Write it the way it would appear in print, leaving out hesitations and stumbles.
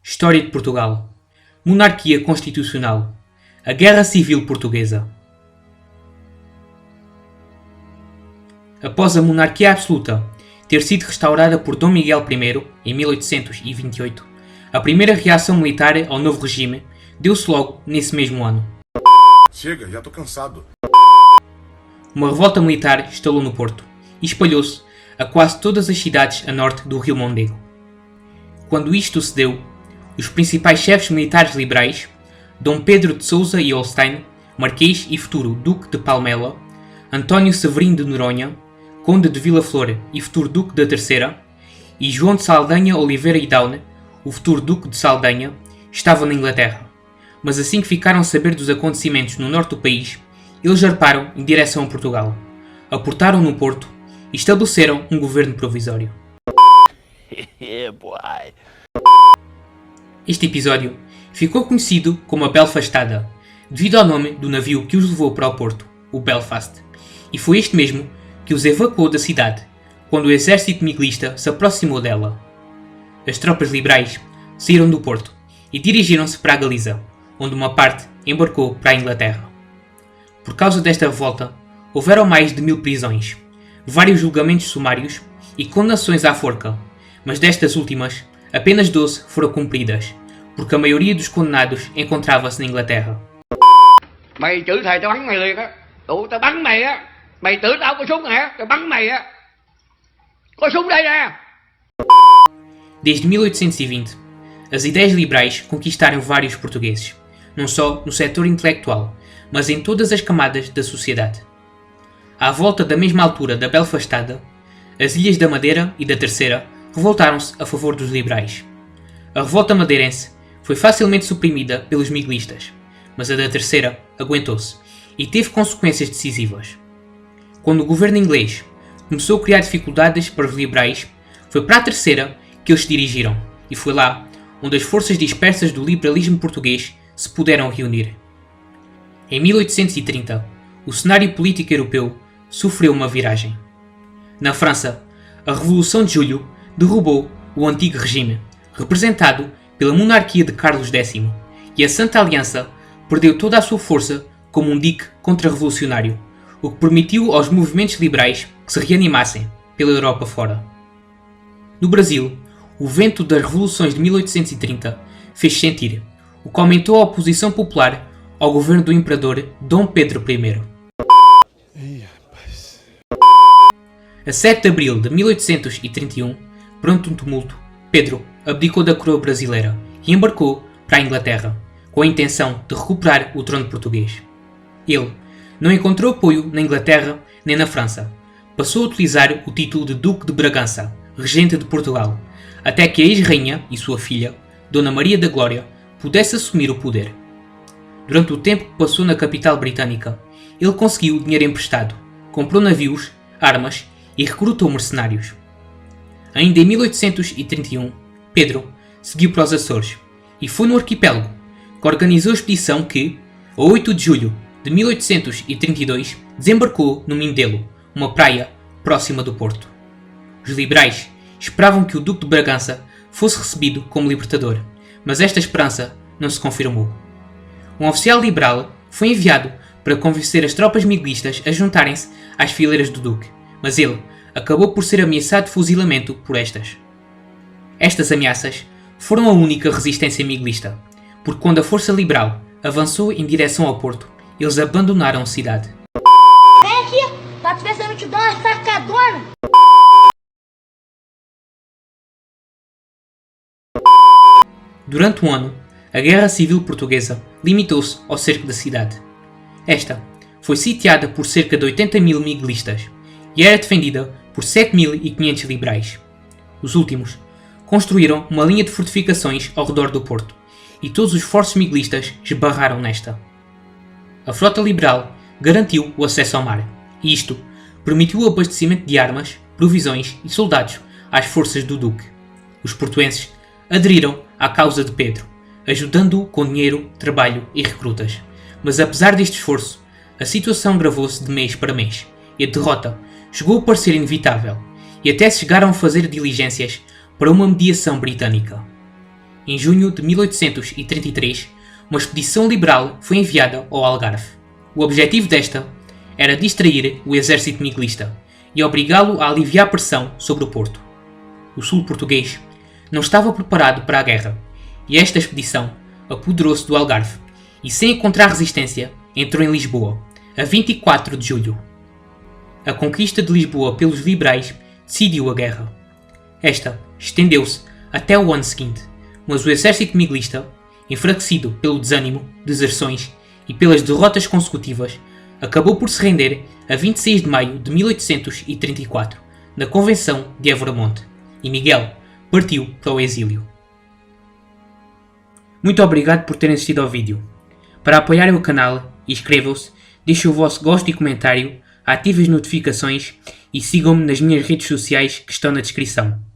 História de Portugal. Monarquia Constitucional. A Guerra Civil Portuguesa. Após a monarquia absoluta ter sido restaurada por Dom Miguel I em 1828, a primeira reação militar ao novo regime deu-se logo nesse mesmo ano. Chega, já tô cansado. Uma revolta militar instalou no Porto e espalhou-se a quase todas as cidades a norte do Rio Mondego. Quando isto sucedeu, os principais chefes militares liberais, Dom Pedro de Sousa e Holstein, Marquês e futuro Duque de Palmela, António Severino de Noronha, Conde de Vila Flor e futuro Duque da Terceira, e João de Saldanha Oliveira e Daune, o futuro Duque de Saldanha, estavam na Inglaterra. Mas assim que ficaram a saber dos acontecimentos no norte do país, eles zarparam em direção a Portugal, aportaram no Porto e estabeleceram um governo provisório. Este episódio ficou conhecido como a Belfastada, devido ao nome do navio que os levou para o Porto, o Belfast, e foi este mesmo que os evacuou da cidade, quando o exército miguelista se aproximou dela. As tropas liberais saíram do Porto e dirigiram-se para a Galiza, onde uma parte embarcou para a Inglaterra. Por causa desta revolta, houveram mais de 1000 prisões, vários julgamentos sumários e condenações à forca, mas destas últimas, apenas 12 foram cumpridas, porque a maioria dos condenados encontrava-se na Inglaterra. Mày chửi thầy tao bắn mày liền á. Tụi tao bắn mày á. Mày tưởng tao có súng hả? Tao bắn mày á. Có súng đây nè. Desde 1820, as ideias liberais conquistaram vários portugueses, não só no setor intelectual, mas em todas as camadas da sociedade. À volta da mesma altura da Belfastada, as Ilhas da Madeira e da Terceira revoltaram-se a favor dos liberais. A revolta madeirense foi facilmente suprimida pelos miguelistas, mas a da Terceira aguentou-se e teve consequências decisivas. Quando o governo inglês começou a criar dificuldades para os liberais, foi para a Terceira que eles se dirigiram, e foi lá onde as forças dispersas do liberalismo português se puderam reunir. Em 1830, o cenário político europeu sofreu uma viragem. Na França, a Revolução de Julho derrubou o antigo regime, representado pela monarquia de Carlos X, e a Santa Aliança perdeu toda a sua força como um dique contra-revolucionário, o que permitiu aos movimentos liberais que se reanimassem pela Europa fora. No Brasil, o vento das revoluções de 1830 fez-se sentir, o que aumentou a oposição popular ao governo do imperador Dom Pedro I. A 7 de abril de 1831, perante um tumulto, Pedro abdicou da coroa brasileira e embarcou para a Inglaterra, com a intenção de recuperar o trono português. Ele não encontrou apoio na Inglaterra nem na França. Passou a utilizar o título de Duque de Bragança, regente de Portugal, até que a ex-rainha e sua filha, Dona Maria da Glória, pudesse assumir o poder. Durante o tempo que passou na capital britânica, ele conseguiu dinheiro emprestado, comprou navios, armas e recrutou mercenários. Ainda em 1831, Pedro seguiu para os Açores e foi no arquipélago que organizou a expedição que, a 8 de julho de 1832, desembarcou no Mindelo, uma praia próxima do Porto. Os liberais esperavam que o Duque de Bragança fosse recebido como libertador, mas esta esperança não se confirmou. Um oficial liberal foi enviado para convencer as tropas miguelistas a juntarem-se às fileiras do Duque, mas ele acabou por ser ameaçado de fuzilamento por estas. Estas ameaças foram a única resistência miguelista, porque quando a força liberal avançou em direção ao Porto, eles abandonaram a cidade. Vem aqui, tá precisando te dar uma facadona. Durante um ano, a Guerra Civil Portuguesa limitou-se ao cerco da cidade. Esta foi sitiada por cerca de 80.000 miguelistas e era defendida por 7.500 liberais. Os últimos construíram uma linha de fortificações ao redor do Porto e todos os fortes miguelistas esbarraram nesta. A frota liberal garantiu o acesso ao mar e isto permitiu o abastecimento de armas, provisões e soldados às forças do Duque. Os portuenses aderiram à causa de Pedro, ajudando-o com dinheiro, trabalho e recrutas. Mas apesar deste esforço, a situação agravou-se de mês para mês e a derrota chegou a parecer inevitável e até se chegaram a fazer diligências para uma mediação britânica. em junho de 1833, uma expedição liberal foi enviada ao Algarve. O objetivo desta era distrair o exército miguelista e obrigá-lo a aliviar a pressão sobre o Porto. O sul português não estava preparado para a guerra e esta expedição apoderou-se do Algarve e, sem encontrar resistência, entrou em Lisboa, a 24 de julho. A conquista de Lisboa pelos liberais decidiu a guerra. Esta estendeu-se até o ano seguinte, mas o exército miguelista, enfraquecido pelo desânimo, deserções e pelas derrotas consecutivas, acabou por se render a 26 de maio de 1834, na Convenção de Évora-Monte, e Miguel partiu para o exílio. Muito obrigado por terem assistido ao vídeo. Para apoiarem o canal, inscrevam-se, deixem o vosso gosto e comentário, ativem as notificações e sigam-me nas minhas redes sociais que estão na descrição.